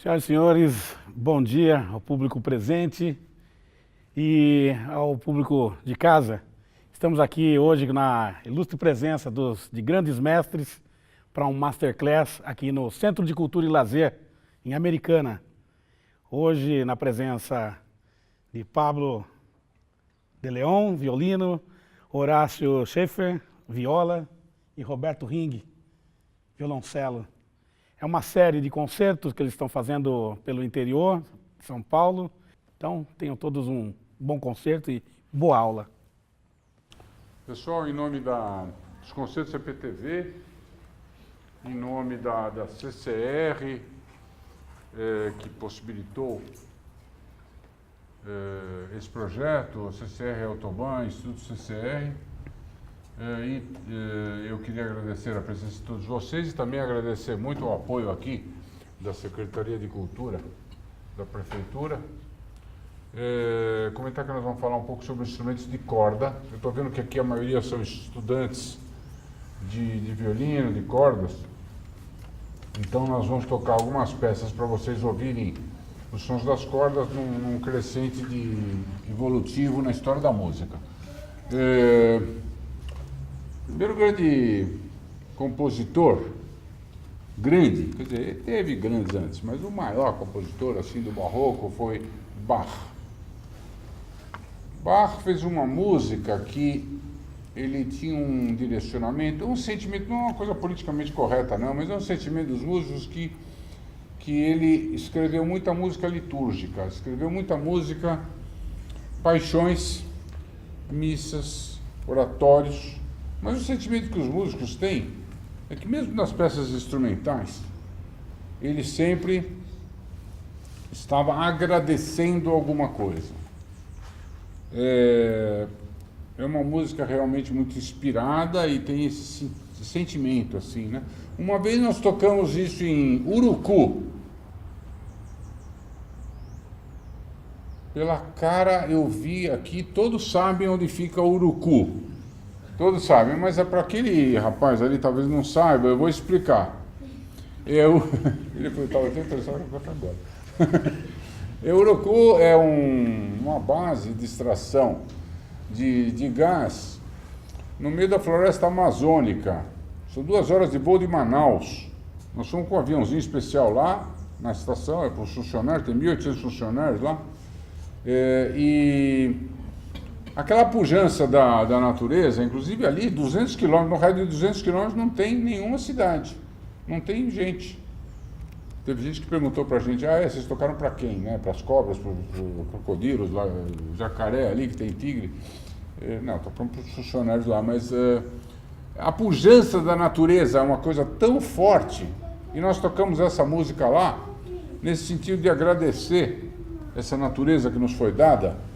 Senhoras e senhores, bom dia ao público presente e ao público de casa. Estamos aqui hoje na ilustre presença de grandes mestres para um Masterclass aqui no Centro de Cultura e Lazer, em Americana. Hoje na presença de Pablo de Leon, violino, Horácio Schaeffer, viola e Roberto Ring, violoncelo. É uma série de concertos que eles estão fazendo pelo interior de São Paulo. Então, tenham todos um bom concerto e boa aula. Pessoal, em nome dos concertos CPTV, em nome da CCR, que possibilitou esse projeto, a CCR Autoban, Instituto CCR, eu queria agradecer a presença de todos vocês e também agradecer muito o apoio aqui da Secretaria de Cultura da Prefeitura. Comentar que nós vamos falar um pouco sobre instrumentos de corda. Eu estou vendo que aqui a maioria são estudantes de violino, de cordas. Então nós vamos tocar algumas peças para vocês ouvirem os sons das cordas num crescente evolutivo na história da música. Primeiro grande compositor, grande, quer dizer, teve grandes antes, mas o maior compositor assim do barroco foi Bach. Bach fez uma música que ele tinha um direcionamento, um sentimento, não é uma coisa politicamente correta não, mas é um sentimento dos músicos que ele escreveu muita música litúrgica, escreveu muita música, paixões, missas, oratórios. Mas o sentimento que os músicos têm é que mesmo nas peças instrumentais, ele sempre estava agradecendo alguma coisa. É uma música realmente muito inspirada e tem esse sentimento assim, né? Uma vez nós tocamos isso em Urucu. Pela cara eu vi aqui, todos sabem onde fica Urucu. Todos sabem, mas é para aquele rapaz ali, talvez não saiba, eu vou explicar. Ele estava até interessado para cá agora. Urucu é uma base de extração de gás no meio da floresta amazônica. São 2 horas de voo de Manaus. Nós fomos com um aviãozinho especial lá, na estação, é para os funcionários, tem 1.800 funcionários lá. Aquela pujança da natureza, inclusive ali, 200 quilômetros, no raio de 200 quilômetros não tem nenhuma cidade, não tem gente. Teve gente que perguntou pra gente, vocês tocaram para quem, né? Para as cobras, para os crocodilos, lá, jacaré ali, que tem tigre. Não, tocamos para os funcionários lá, mas a pujança da natureza é uma coisa tão forte, e nós tocamos essa música lá, nesse sentido de agradecer essa natureza que nos foi dada,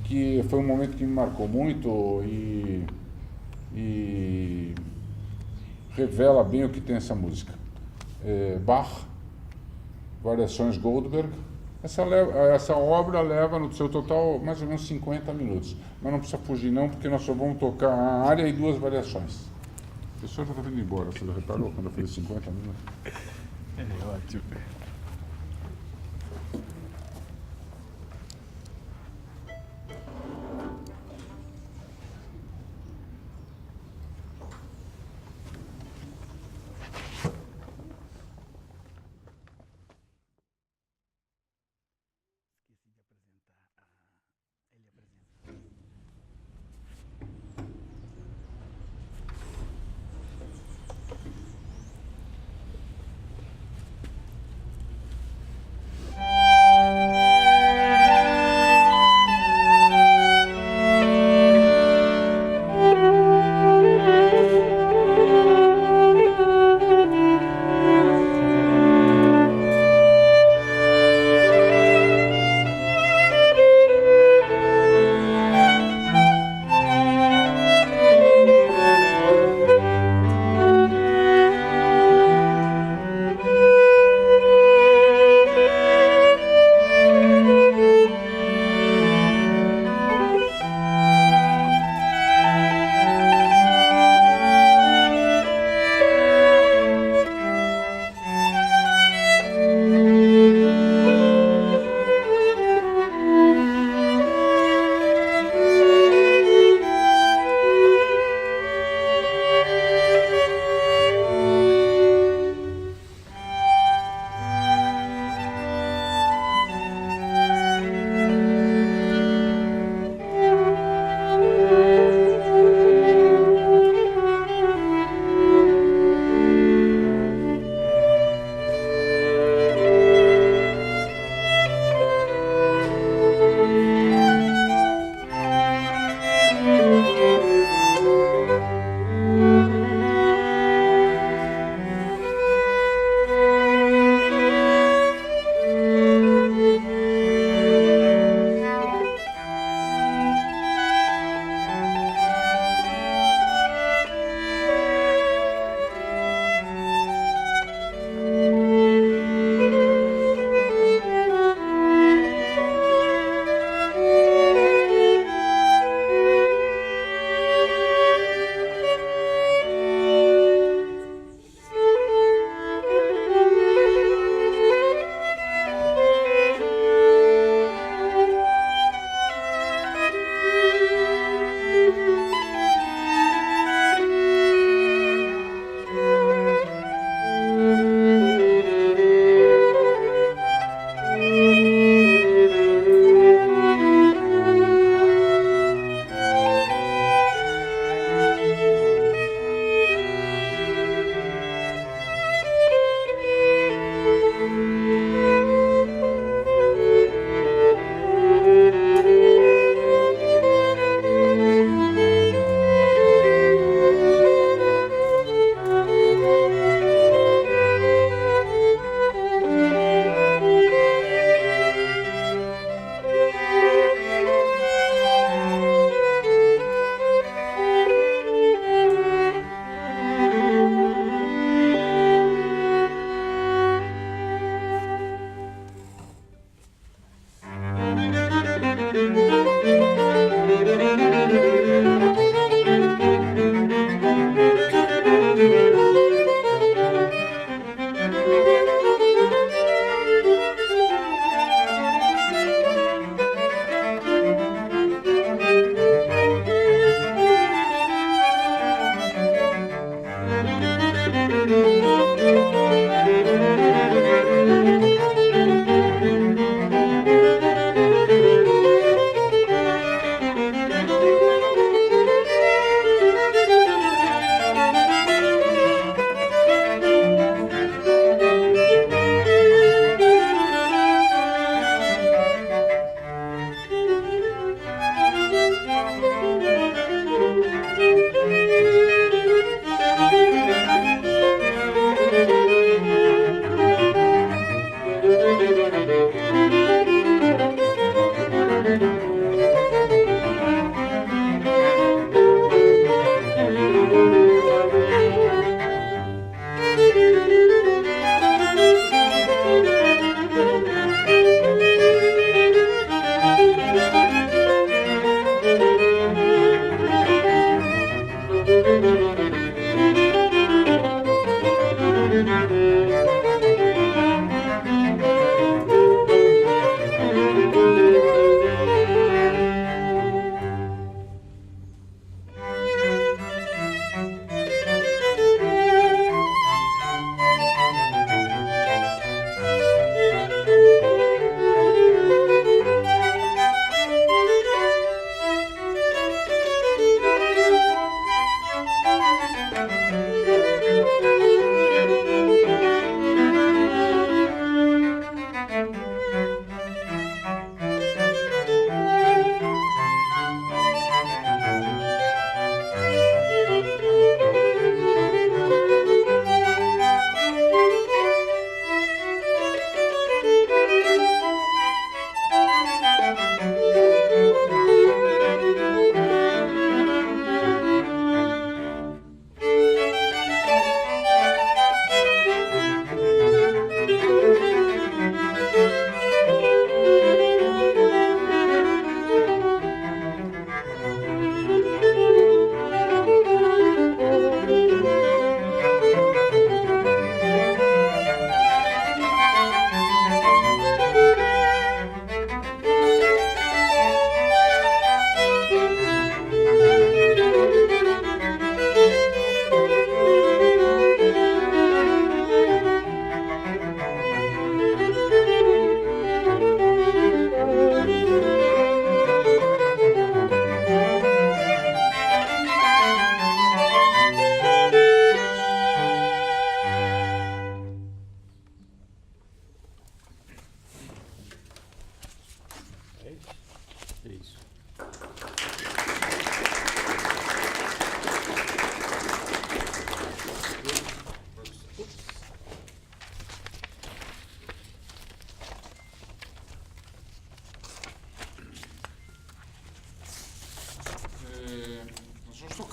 que foi um momento que me marcou muito e revela bem o que tem essa música. Bach, Variações Goldberg. Essa obra leva no seu total mais ou menos 50 minutos, mas não precisa fugir não, porque nós só vamos tocar a área e 2 variações. O pessoal já está vindo embora, você já reparou quando eu falei 50 minutos? É ótimo.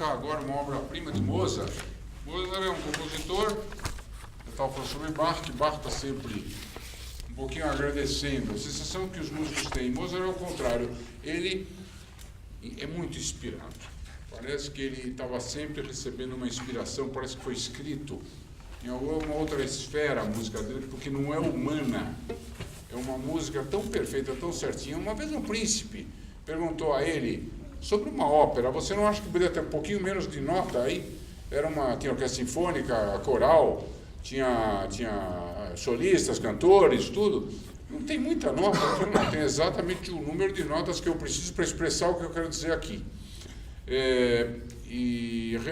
tocar agora uma obra-prima de Mozart. Mozart é um compositor, eu estava falando sobre Bach, que Bach está sempre um pouquinho agradecendo. A sensação que os músicos têm. Mozart é o contrário, ele é muito inspirado. Parece que ele estava sempre recebendo uma inspiração, parece que foi escrito em alguma outra esfera a música dele, porque não é humana. É uma música tão perfeita, tão certinha. Uma vez um príncipe perguntou a ele sobre uma ópera, você não acha que poderia ter um pouquinho menos de nota aí? Tinha orquestra sinfônica, coral, tinha solistas, cantores, tudo. Não tem muita nota, não tem exatamente o número de notas que eu preciso para expressar o que eu quero dizer aqui.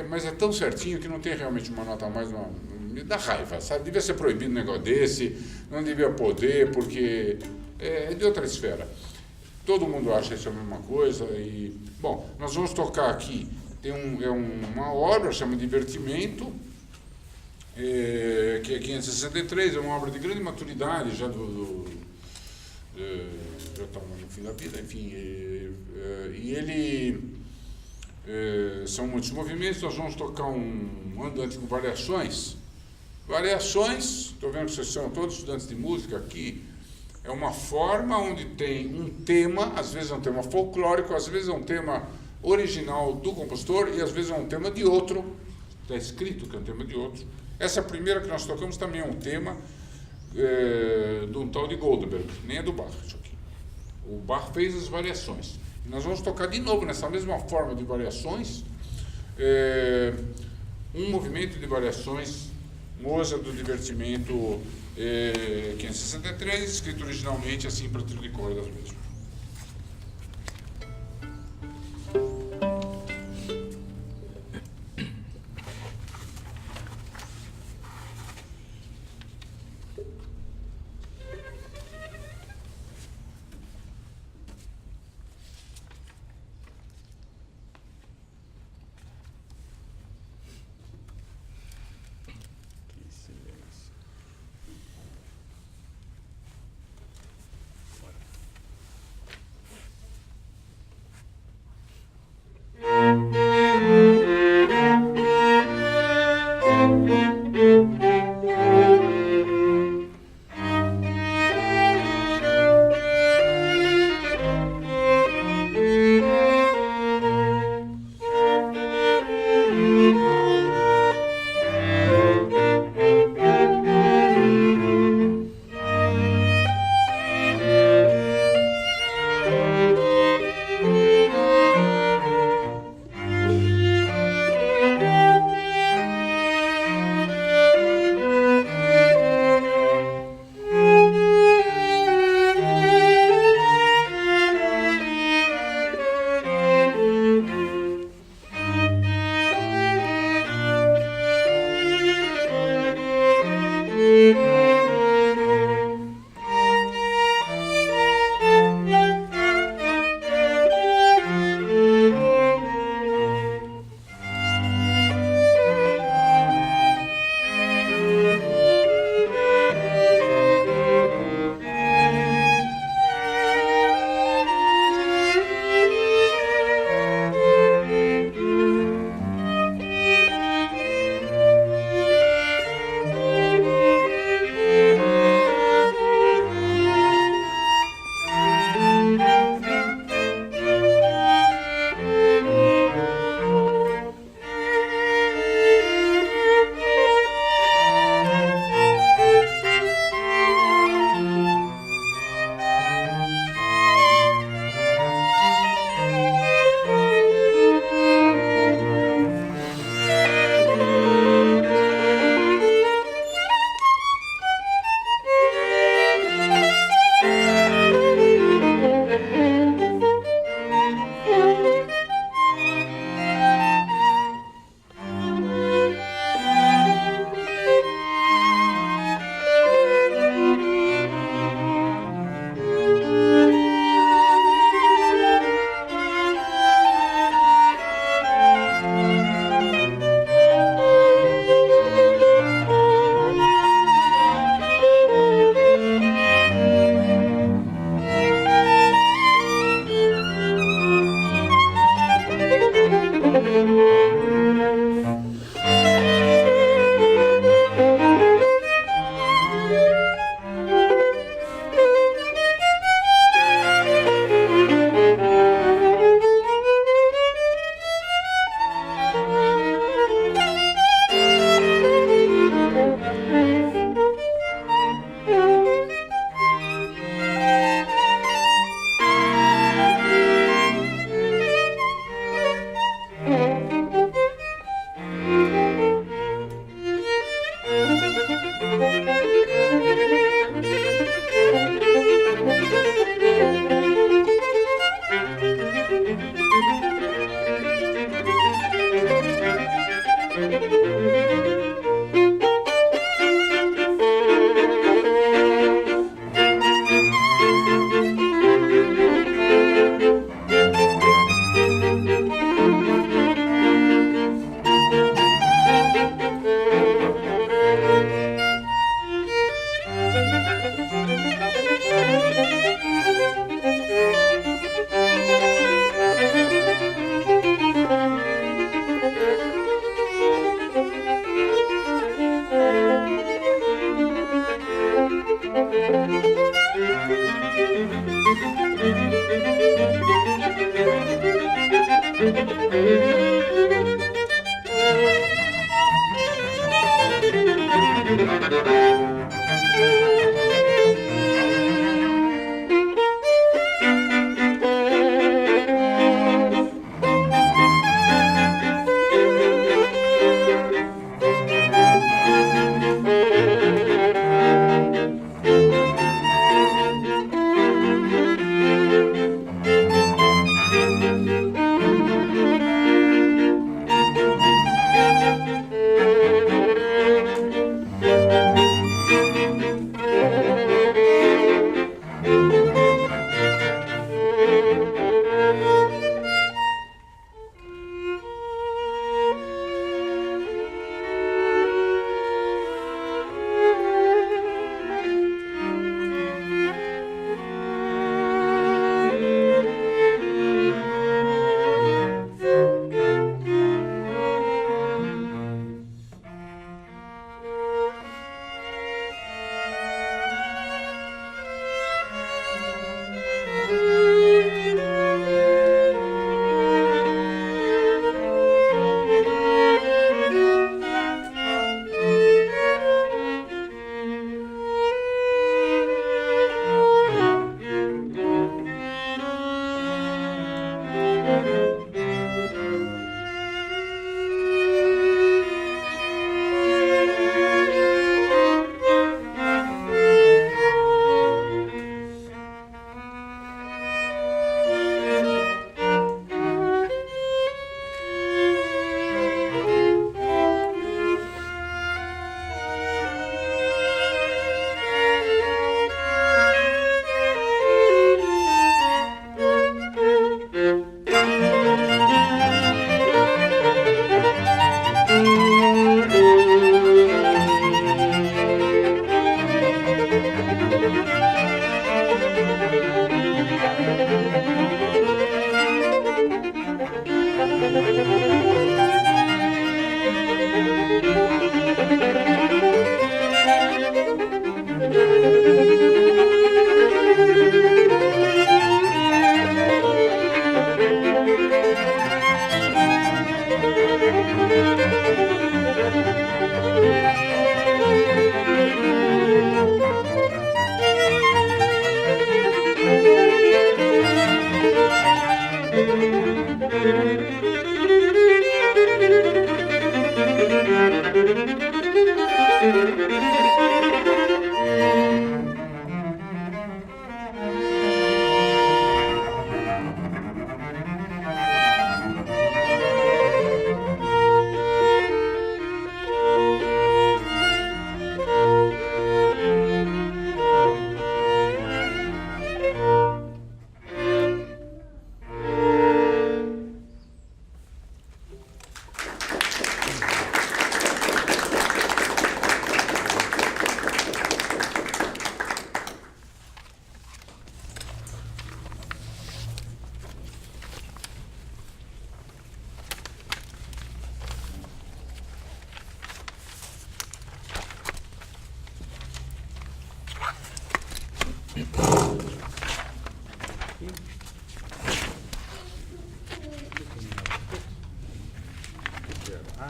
Mas é tão certinho que não tem realmente uma nota a mais, me dá raiva, sabe? Devia ser proibido um negócio desse, não devia poder, porque é de outra esfera. Todo mundo acha isso a mesma coisa. Bom, nós vamos tocar aqui, uma obra, chama Divertimento, que é 563, é uma obra de grande maturidade, já estava no fim da vida, enfim, e ele... são muitos movimentos. Nós vamos tocar um andante com variações. Variações, estou vendo que vocês são todos estudantes de música aqui, é uma forma onde tem um tema, às vezes é um tema folclórico, às vezes é um tema original do compositor e às vezes é um tema de outro, está escrito que é um tema de outro. Essa primeira que nós tocamos também é um tema de um tal de Goldberg, nem é do Bach isso aqui. O Bach fez as variações. Nós vamos tocar de novo nessa mesma forma de variações, um movimento de variações Moça do Divertimento 563, escrito originalmente assim para trio de cordas mesmo.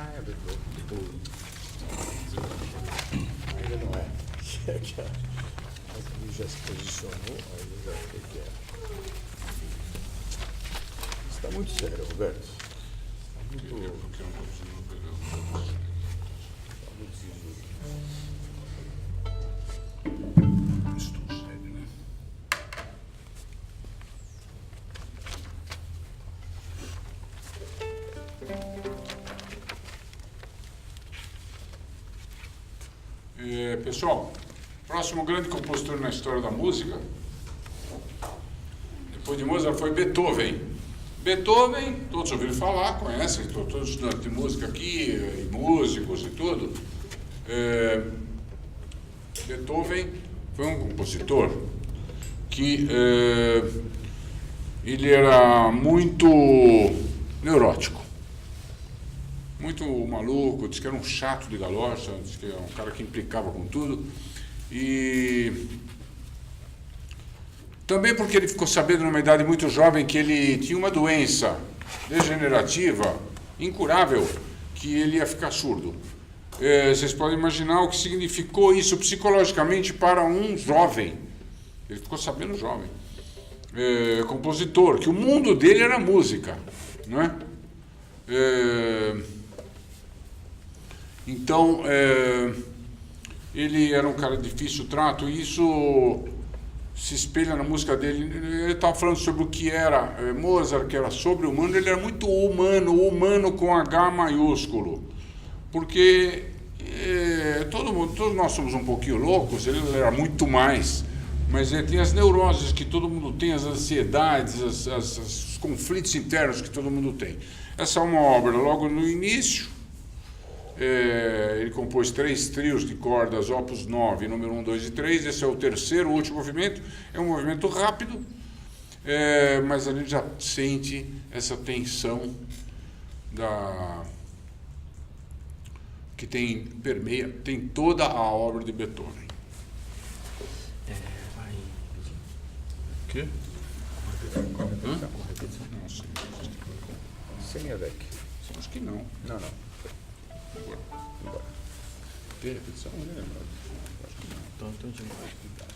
Ah, é Beethoven. Ainda não é. Mas ele já se posicionou, aí eu já sei que é. Está muito sério, Roberto. Está muito sisudo. Estou sério, né? Pessoal, próximo grande compositor na história da música, depois de Mozart, foi Beethoven. Beethoven, todos ouviram falar, conhecem, todos estudantes de música aqui, e músicos e tudo. Beethoven foi um compositor que ele era muito neurótico, muito maluco, disse que era um chato de galocha, disse que era um cara que implicava com tudo. E também porque ele ficou sabendo numa idade muito jovem que ele tinha uma doença degenerativa, incurável, que ele ia ficar surdo. Vocês podem imaginar o que significou isso psicologicamente para um jovem. Ele ficou sabendo jovem. Compositor, que o mundo dele era música, não é? Então, ele era um cara de difícil trato, e isso se espelha na música dele. Ele estava falando sobre o que era Mozart, que era sobre-humano. Ele era muito humano com H maiúsculo, porque todos nós somos um pouquinho loucos, ele era muito mais, mas ele tem as neuroses que todo mundo tem, as ansiedades, os conflitos internos que todo mundo tem. Essa é uma obra logo no início. Ele compôs 3 trios de cordas, opus 9, número 1, 2 e 3. Esse é o terceiro, o último movimento. É um movimento rápido, mas a gente já sente essa tensão que permeia, tem toda a obra de Beethoven. Vai. O quê? Repetição. Não sei. Sem avec. Acho que não. Não, não. Embora. Tem repetição? Não lembro. Acho que não. Então a gente não vai explicar.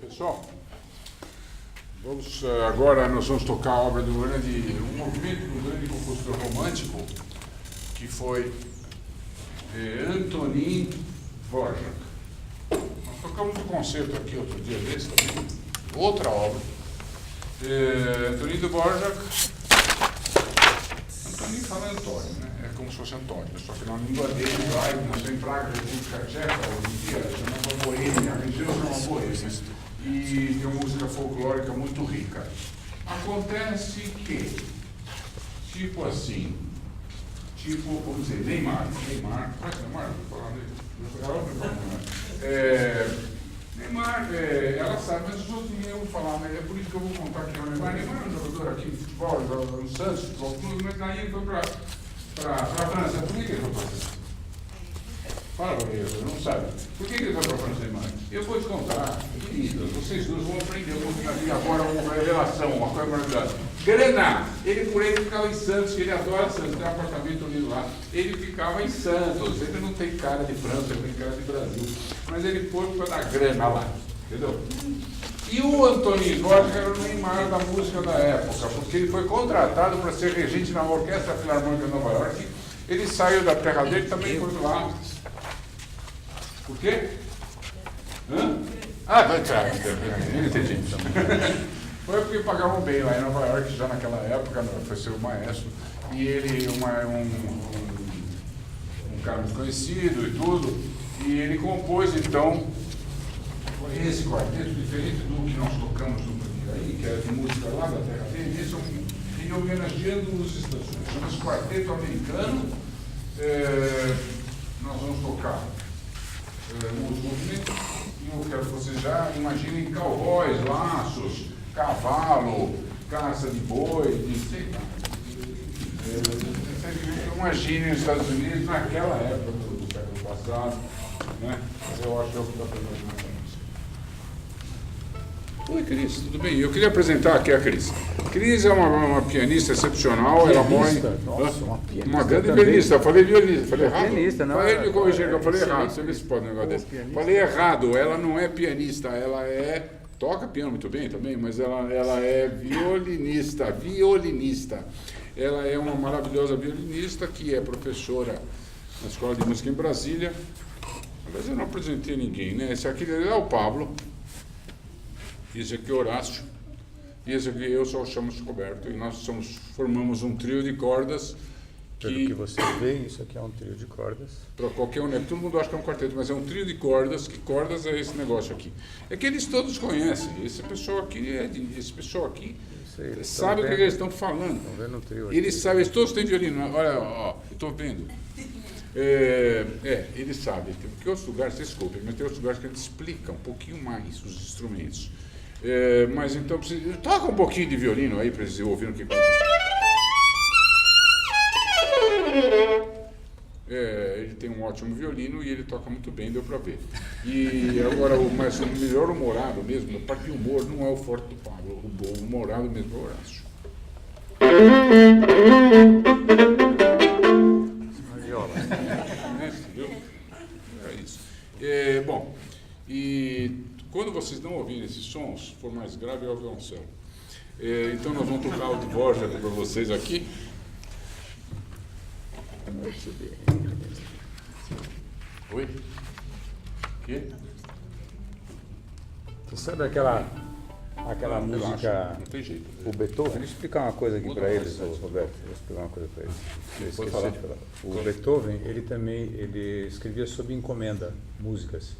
Pessoal, agora nós vamos tocar a obra do um movimento do grande compositor romântico, que foi Antonín Dvorak. Nós tocamos um concerto aqui outro dia desse também, outra obra. Antonín Dvorak, Antonín fala Antônio, né? É como se fosse Antônio, só que na língua dele, ele nasceu em Praga, República Tcheca, hoje em dia, chama Boêmia, a região chama Boêmia. E tem uma música folclórica muito rica. Acontece que, tipo assim, vamos dizer, Neymar, qual é Neymar? Neymar, ela sabe, mas os outros nem vão falar, mas é por isso que eu vou contar que é o Neymar. Neymar é um jogador aqui de futebol, no Santos, futebol clube, mas daí ele foi para a França. Por que ele foi para a França? Fala para ele, não sabe. Por que ele foi para a França, Neymar? Eu vou te contar, queridos, vocês dois vão aprender um pouquinho aqui agora uma revelação, uma coisa maravilhosa. Grana, por ele ficava em Santos, ele adora Santos, tem um apartamento ali lá. Ele ficava em Santos, ele não tem cara de França, ele tem cara de Brasil. Mas ele foi para dar grana lá, entendeu? E o Antonín Dvorak era o Neymar da música da época, porque ele foi contratado para ser regente na Orquestra Filarmônica de Nova York. Ele saiu da terra dele, também foi lá. Por quê? Hã? Ah, não entendi. Foi porque pagavam bem lá em Nova York, já naquela época, foi ser o maestro. E ele, um cara muito conhecido e tudo, e ele compôs, então, esse quarteto, diferente do que nós tocamos no dia aí, que era de música lá da terra dele, esse é ele homenageando os estações. Chama-se Quarteto Americano. Nós vamos tocar os movimentos, e eu quero que vocês já imaginem cowboys, laços, cavalo, caça de boi, sei lá. Imaginem os Estados Unidos naquela época do século passado, né? Eu acho que é o que está fazendo nessa música. Oi, Cris, tudo bem? Eu queria apresentar aqui a Cris. Cris é uma pianista excepcional, ela mora em... Nossa, uma grande pianista, eu falei violinista, falei errado. Pianista, não, falei, me corrigir, eu falei errado, você vê se pode um negócio desse. Falei errado, ela não é pianista, ela toca piano muito bem também, mas ela é violinista. Ela é uma maravilhosa violinista que é professora na Escola de Música em Brasília. Aliás, eu não apresentei ninguém, né? Esse aqui é o Pablo, esse aqui é o Horácio, e esse aqui eu só chamo Roberto, e nós formamos um trio de cordas. Pelo que você vê, isso aqui é um trio de cordas. Para qualquer um, né? Todo mundo acha que é um quarteto, mas é um trio de cordas. Que cordas é esse negócio aqui? É que eles todos conhecem. Esse pessoal aqui sabe o que eles estão falando. Estão vendo um trio aqui. Eles sabem, eles todos têm violino. Olha, ó, eu estou vendo. Eles sabem. Porque outros lugares, desculpem, mas tem outros lugares que eles explicam um pouquinho mais os instrumentos. Mas então, toca um pouquinho de violino aí para eles ouvirem o que acontece. Ele tem um ótimo violino e ele toca muito bem, deu para ver. E agora, mas o melhor humorado mesmo, a parte de humor, não é o forte do Pablo, o humorado mesmo é o Horácio. É isso. Bom, e quando vocês não ouvirem esses sons, for mais grave, é o violoncelo. Então nós vamos tocar o Dvorak para vocês aqui. Oi? O quê? Você sabe aquela Aquela Relaxa, música, não tem jeito. o Beethoven, deixa eu explicar uma coisa aqui Muda para o eles, mindset. Roberto. Deixa eu explicar uma coisa para eles. Eu esqueci falar. de falar. O Beethoven, ele também ele escrevia sob encomenda músicas.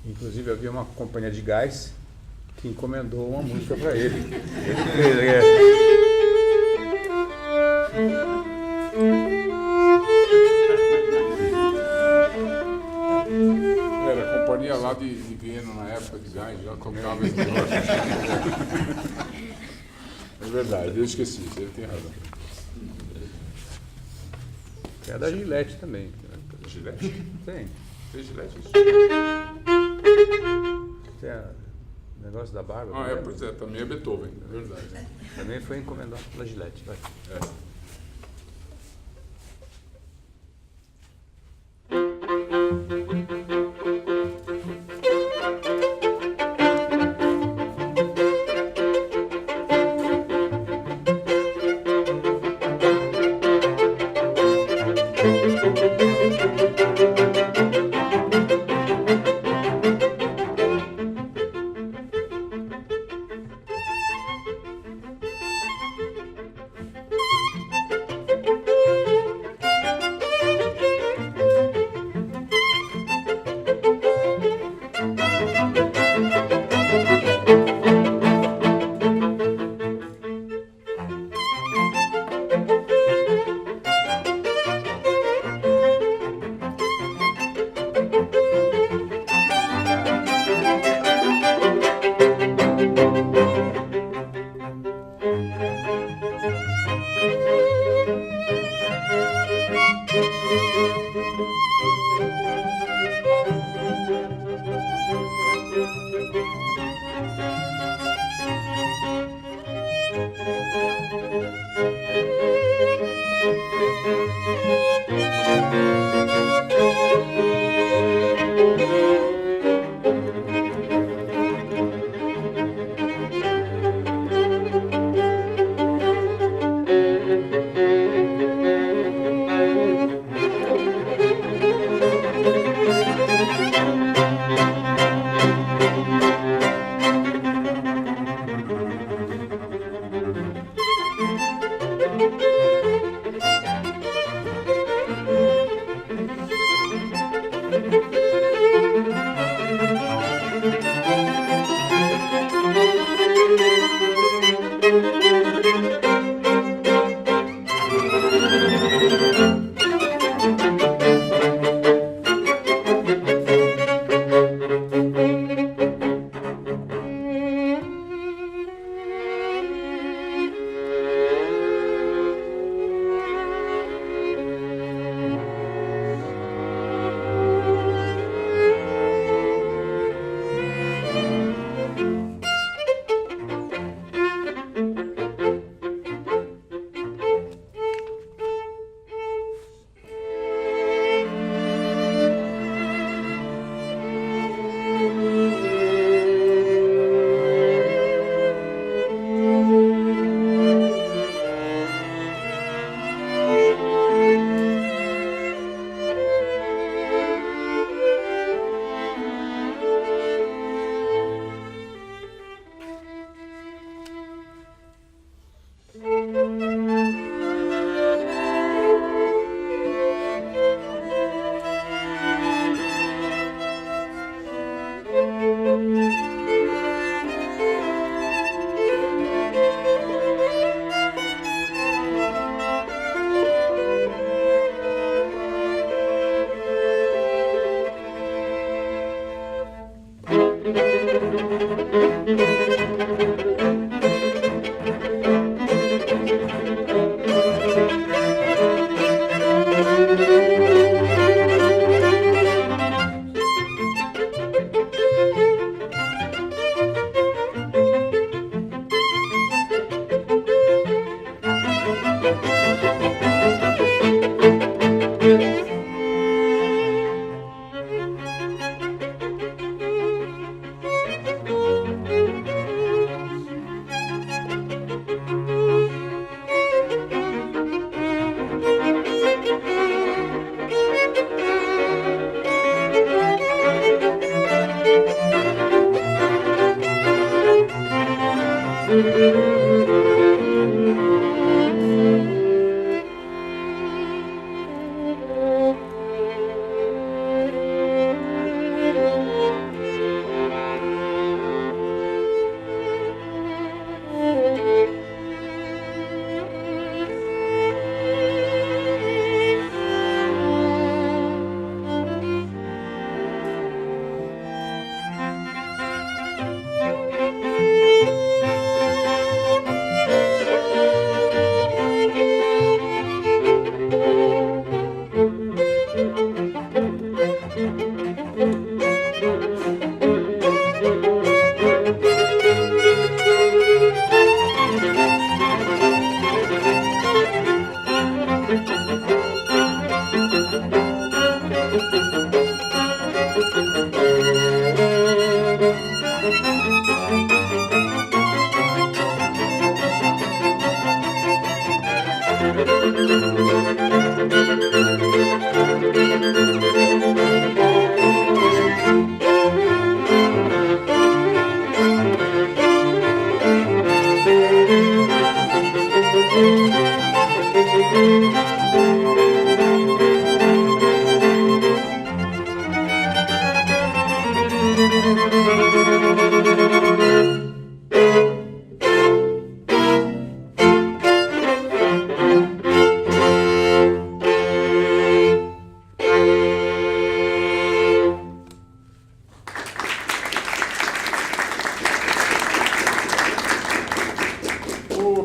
Inclusive havia uma companhia de gás que encomendou uma música para ele. Ele fez, Era a companhia lá de Viena na época de gás, já tocava esse negócio. É verdade, eu esqueci, ele tem razão. é da Gillette também. Gillette? Tem. Tem Gillette isso? Tem o negócio da barba. Ah, né? pois é, também é Beethoven, é verdade. Também foi encomendado pela Gillette. Vai. É.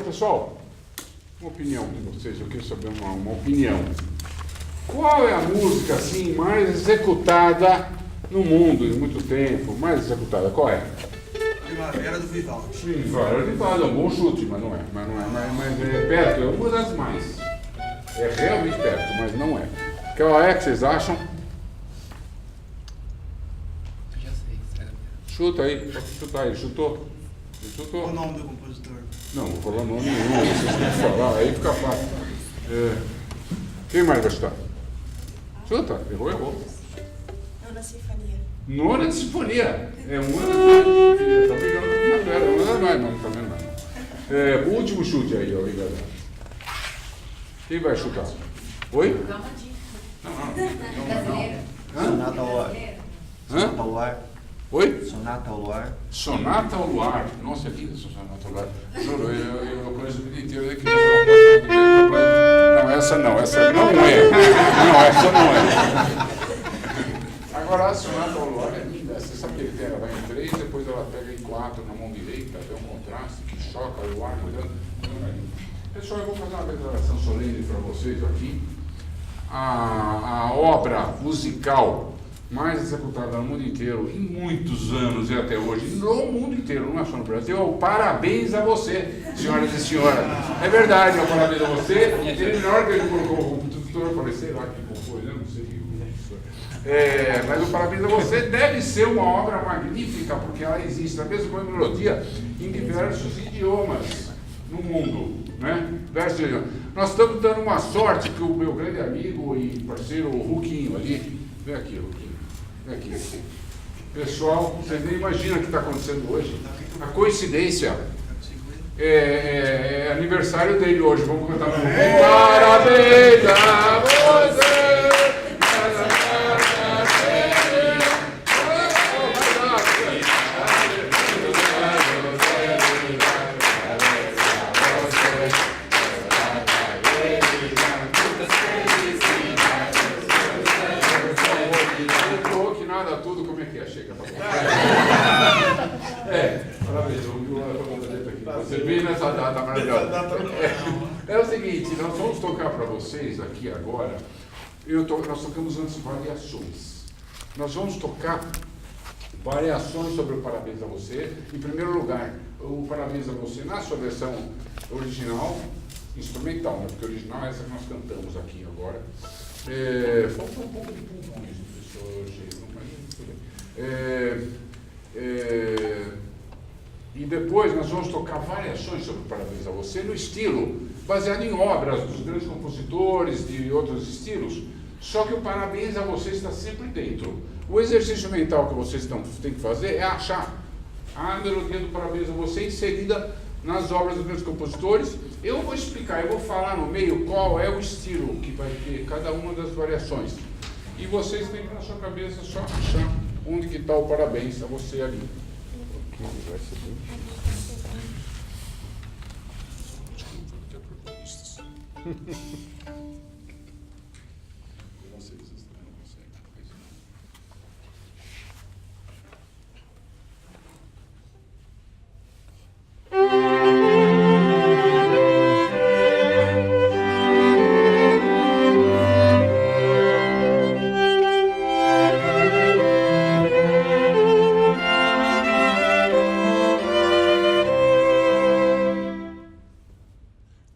Pessoal, uma opinião de vocês, eu quero saber uma opinião. Qual é a música assim mais executada no mundo em muito tempo? Mais executada, qual é? Primavera do Vivaldi. Primavera do Vivaldi, é um bom chute, mas não é. Mas é perto, é uma das mais. É realmente perto, mas não é. Qual é que vocês acham? Eu já sei, sério. Chuta aí, pode chutar aí, chutou? Ele chutou? Qual o nome do compositor? Não, vou falar nome nenhum, vocês têm que falar, aí fica fácil. Quem mais vai chutar? Chuta, errou. Nona Sinfonia. Nona Sinfonia. É uma das mais. Tá brigando com a primavera, uma das mais, mas não tá vendo nada. O último chute aí, ó, galera. Quem vai chutar? Oi? Não. Sonata ao Luar. Sonata ao Luar. Oi? Sonata ao Luar. Sonata ao Luar. Nossa, é linda essa Sonata ao Luar. Juro, eu conheço a vida inteira de criança. Não, essa não é. Não, essa não é. Agora a Sonata ao Luar é linda. Você sabe que ele ela vai em 3, depois ela pega em 4 na mão direita, tem um contraste que choca o ar. Pessoal, eu vou fazer uma declaração solene para vocês aqui. A obra musical mais executada no mundo inteiro, em muitos anos e até hoje, no mundo inteiro, não é só no Brasil, é o Parabéns a Você, senhoras e senhores. É verdade, é o Parabéns a Você. Ele, na hora que ele colocou o compositor, apareceu lá que compôs, eu não sei o que isso. Mas o Parabéns a Você deve ser uma obra magnífica, porque ela existe, a mesma melodia, em diversos idiomas no mundo. Né? Nós estamos dando uma sorte que o meu grande amigo e parceiro Ruquinho ali, vem aqui, Ruquinho, vem aqui. Pessoal, vocês nem imaginam o que está acontecendo hoje. A coincidência é aniversário dele hoje. Vamos cantar um parabéns a você. Tudo, como é que é? Chega, tá bom. Parabéns, eu vi a pergunta dele aqui. Você vê nessa data maravilhosa. É o seguinte, nós vamos tocar para vocês aqui agora. Nós tocamos antes variações. Nós vamos tocar variações sobre o Parabéns a Você. Em primeiro lugar, o Parabéns a Você na sua versão original, instrumental, né? Porque o original é essa que nós cantamos aqui agora. Falta um pouco de pulmões, professor Gê. E depois nós vamos tocar variações sobre o Parabéns a Você no estilo baseado em obras dos grandes compositores de outros estilos, só que o Parabéns a Você está sempre dentro. O exercício mental que vocês têm que fazer é achar a melodia do Parabéns a Você inserida nas obras dos meus compositores. Eu vou explicar, eu vou falar no meio qual é o estilo que vai ter cada uma das variações. E vocês têm na sua cabeça só achar onde que está o parabéns a você ali.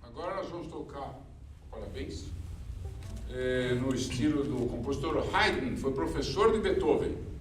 Agora nós vamos tocar parabéns no estilo do compositor Haydn, foi professor de Beethoven.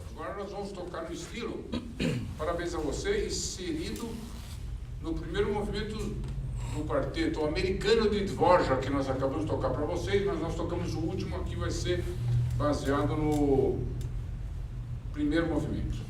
Agora nós vamos tocar no estilo, parabéns a você, inserido no primeiro movimento do quarteto americano de Dvorak, que nós acabamos de tocar para vocês, mas nós tocamos o último aqui, vai ser baseado no primeiro movimento.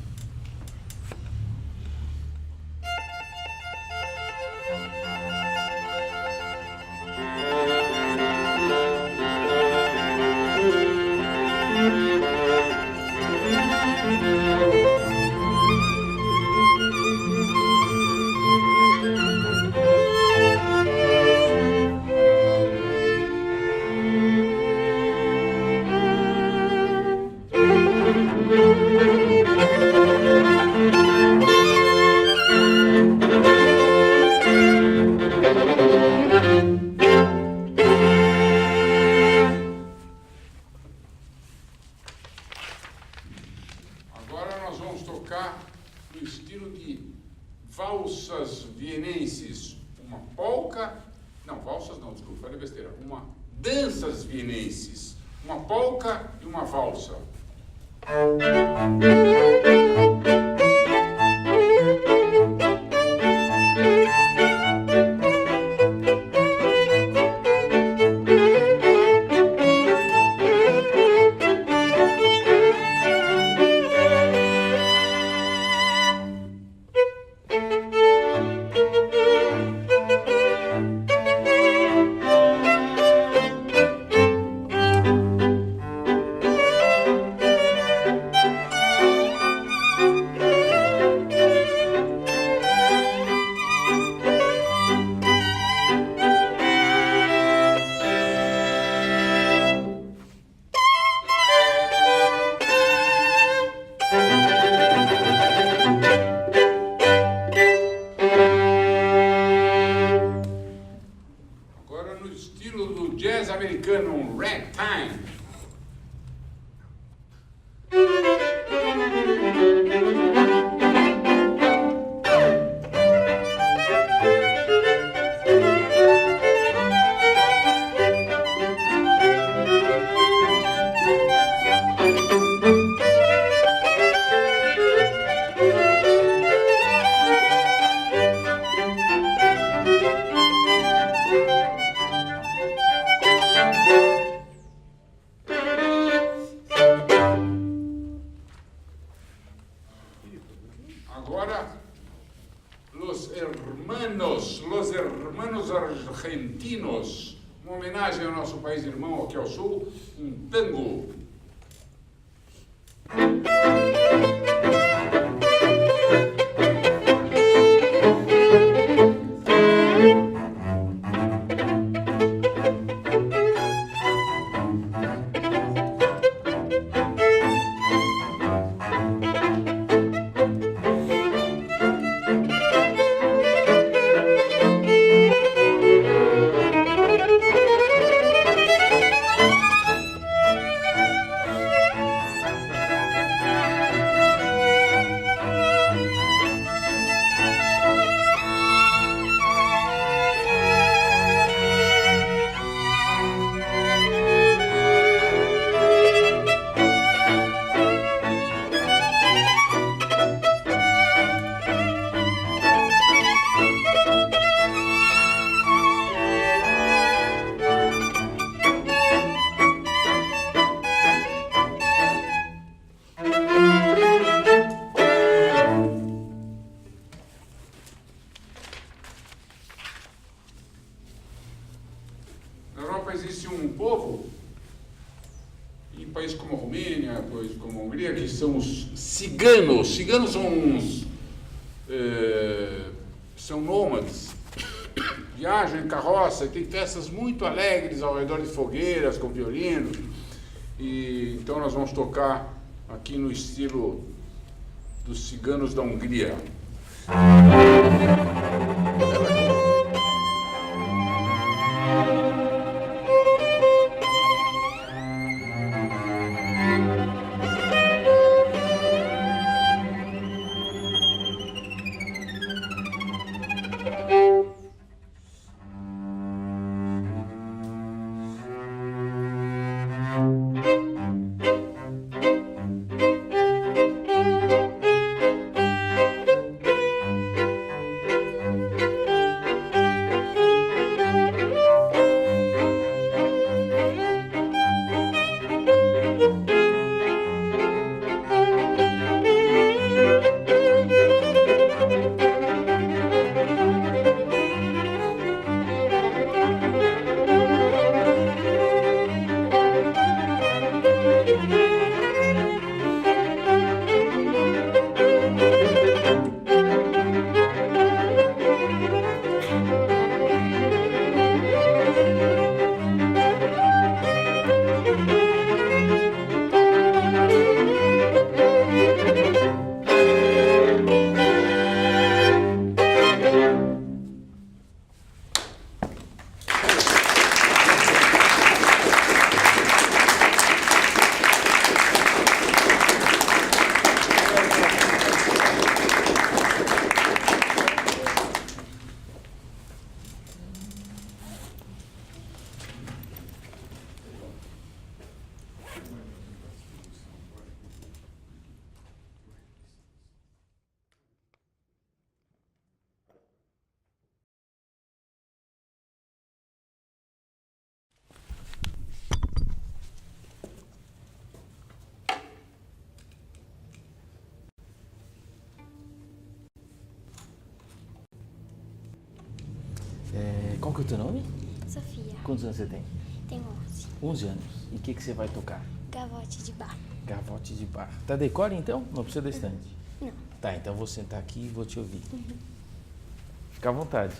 Agora nós vamos tocar no estilo de valsas vienenses, uma polca, não, valsas não, desculpa, falei besteira, uma danças vienenses, uma polca e uma valsa. los hermanos argentinos, uma homenagem ao nosso país irmão aqui ao sul, um tango. Na Europa existe um povo, em países como a Romênia, países como a Hungria, que são os ciganos. Ciganos são são nômades, viajam em carroça e tem festas muito alegres ao redor de fogueiras, com violino. E então nós vamos tocar aqui no estilo dos ciganos da Hungria. Qual que é o teu nome? Sofia, Quantos anos você tem? tenho 11. 11 anos. E o que você vai tocar? Gavote de bar. Gavote de bar. Tá decore então? Não precisa da estante. Não. Tá, então vou sentar aqui e vou te ouvir. Fica à vontade.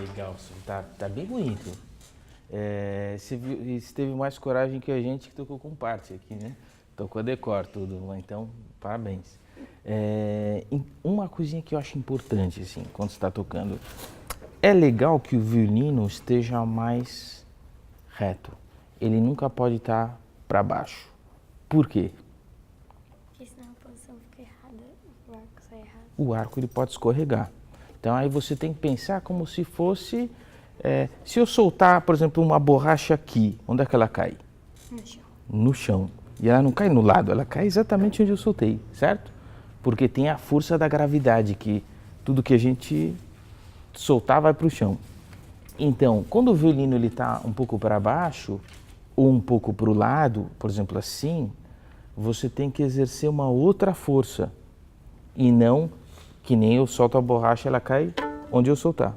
Legal, senhor. Tá bem bonito. Você teve mais coragem que a gente que tocou com parte aqui, né? Tocou decor tudo, então parabéns. Uma coisinha que eu acho importante, assim, quando você está tocando, é legal que o violino esteja mais reto. Ele nunca pode estar para baixo. Por quê? Porque senão a posição fica errada, o arco sai errado. O arco ele pode escorregar. Então aí você tem que pensar como se fosse... se eu soltar, por exemplo, uma borracha aqui, onde é que ela cai? No chão. No chão. E ela não cai no lado, ela cai exatamente onde eu soltei, certo? Porque tem a força da gravidade, que tudo que a gente soltar vai para o chão. Então, quando o violino está um pouco para baixo, ou um pouco para o lado, por exemplo assim, você tem que exercer uma outra força. E não que nem eu solto a borracha, ela cai onde eu soltar.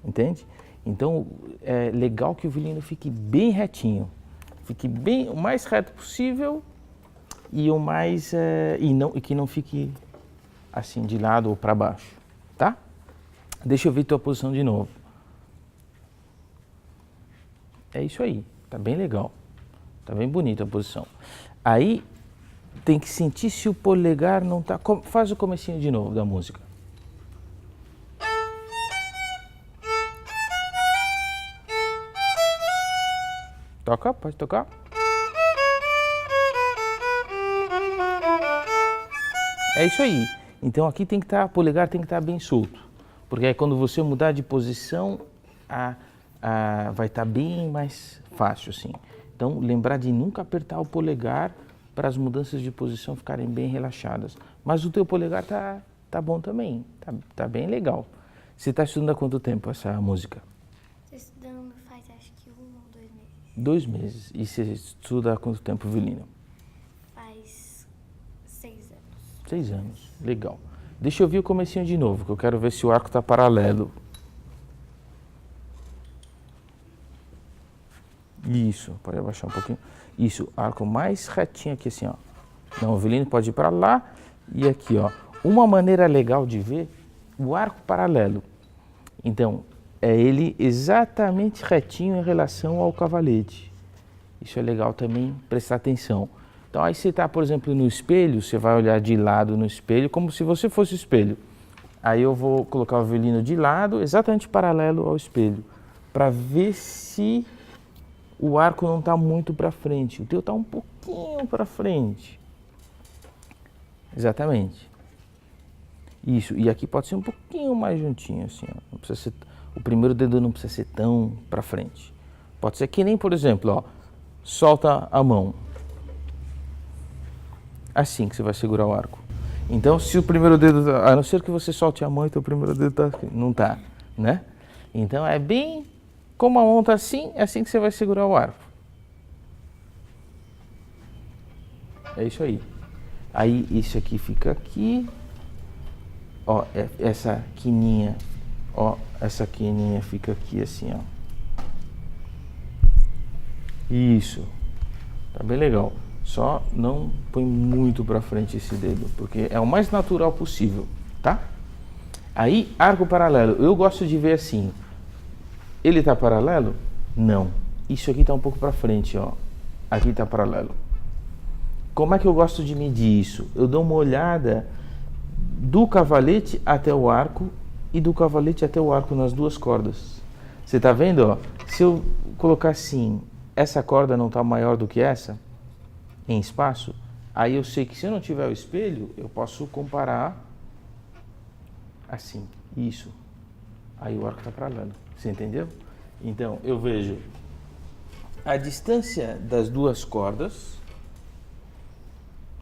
Entende? Então, é legal que o violino fique bem retinho. Fique bem, o mais reto possível e o mais e que não fique assim de lado ou para baixo, tá? Deixa eu ver tua posição de novo. É isso aí, tá bem legal, tá bem bonita a posição. Aí tem que sentir se o polegar não tá. Faz o comecinho de novo da música. Toca, pode tocar. É isso aí. Então aqui tem que estar, o polegar tem que estar bem solto. Porque aí quando você mudar de posição, vai estar bem mais fácil assim. Então lembrar de nunca apertar o polegar para as mudanças de posição ficarem bem relaxadas. Mas o teu polegar tá bom também, tá bem legal. Você está estudando há quanto tempo essa música? Estou estudando faz acho que 1 ou 2 meses. 2 meses. E você estuda há quanto tempo violino? Faz 6 anos. 6 anos. Legal. Deixa eu ver o comecinho de novo, que eu quero ver se o arco está paralelo. Isso, pode abaixar um pouquinho. Isso, arco mais retinho aqui assim, ó. Não, o violino pode ir para lá e aqui, ó. Uma maneira legal de ver o arco paralelo. Então, é ele exatamente retinho em relação ao cavalete. Isso é legal também prestar atenção. Então aí você está, por exemplo, no espelho, você vai olhar de lado no espelho, como se você fosse o espelho. Aí eu vou colocar o violino de lado, exatamente paralelo ao espelho, para ver se o arco não está muito para frente. O teu está um pouquinho para frente. Exatamente. Isso, e aqui pode ser um pouquinho mais juntinho, assim, ó. Não precisa ser, o primeiro dedo não precisa ser tão para frente. Pode ser que nem, por exemplo, ó, solta a mão. Assim que você vai segurar o arco. Então, se o primeiro dedo, a não ser que você solte a mão, então o primeiro dedo tá aqui, não tá, né? Então é bem, como a mão tá assim, é assim que você vai segurar o arco. É isso aí. Aí isso aqui fica aqui. Ó, essa quininha, ó, essa quininha fica aqui assim, ó. Isso. Tá bem legal. Só não põe muito para frente esse dedo, porque é o mais natural possível, tá? Aí, arco paralelo. Eu gosto de ver assim. Ele tá paralelo? Não. Isso aqui tá um pouco para frente, ó. Aqui tá paralelo. Como é que eu gosto de medir isso? Eu dou uma olhada do cavalete até o arco e do cavalete até o arco nas duas cordas. Você tá vendo, ó? Se eu colocar assim, essa corda não tá maior do que essa, em espaço, aí eu sei que se eu não tiver o espelho, eu posso comparar assim, isso. Aí o arco está paralelo, você entendeu? Então, eu vejo a distância das duas cordas,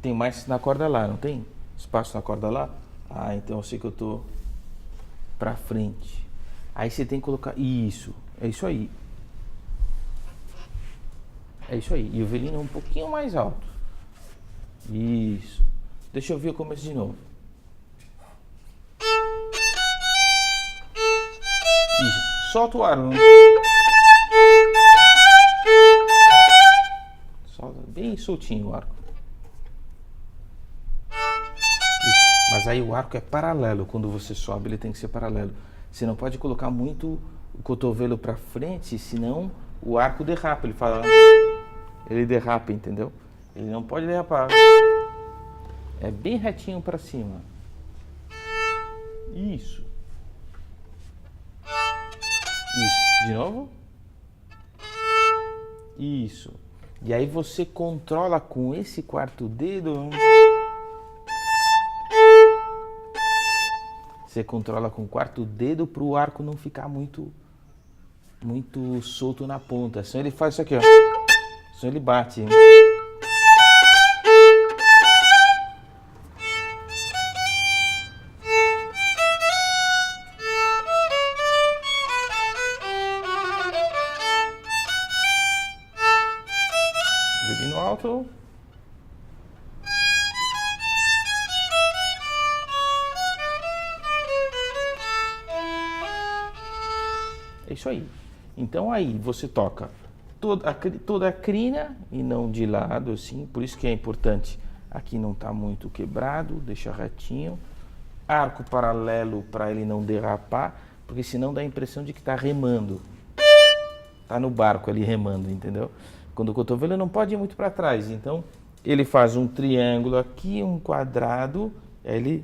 tem mais na corda lá, não tem? Espaço na corda lá? Ah, então eu sei que eu estou para frente. Aí você tem que colocar, isso, é isso aí. É isso aí. E o violino é um pouquinho mais alto. Isso. Deixa eu ver o começo de novo. Isso. Solta o ar. Solta bem soltinho o arco. Isso. Mas aí o arco é paralelo. Quando você sobe, ele tem que ser paralelo. Você não pode colocar muito o cotovelo para frente, senão o arco derrapa. Ele fala, ele derrapa, entendeu? Ele não pode derrapar. É bem retinho para cima. Isso. Isso. De novo. Isso. E aí você controla com esse quarto dedo. Você controla com o quarto dedo para o arco não ficar muito solto na ponta. Senão ele faz isso aqui, ó. Senão ele bate. Violino alto. É isso aí. Então aí você toca toda a crina e não de lado assim, por isso que é importante. Aqui não está muito quebrado, deixa retinho. Arco paralelo para ele não derrapar, porque senão dá a impressão de que está remando. Está no barco ali remando, entendeu? Quando o cotovelo não pode ir muito para trás, então ele faz um triângulo aqui, um quadrado, aí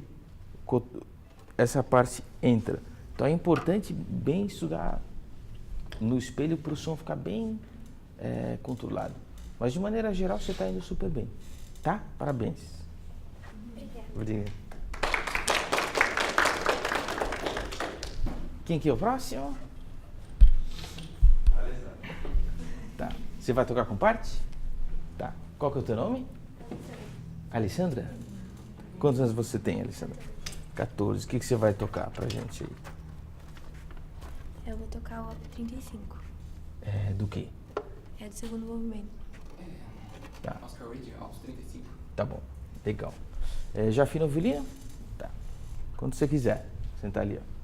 essa parte entra. Então é importante bem estudar no espelho para o som ficar bem controlado. Mas de maneira geral você está indo super bem, tá? Parabéns. Obrigada. Quem que é o próximo? Tá. Você vai tocar com parte? Tá. Qual que é o teu nome? Alessandra. Quantos anos você tem, Alessandra? 14. O que você vai tocar pra gente aí? Eu vou tocar o Op 35. É do quê? É do segundo movimento. Tá. Oscar Wilde, Alps 35. Tá bom. Legal. Já afinou o violino? Tá. Quando você quiser. Sentar ali, ó.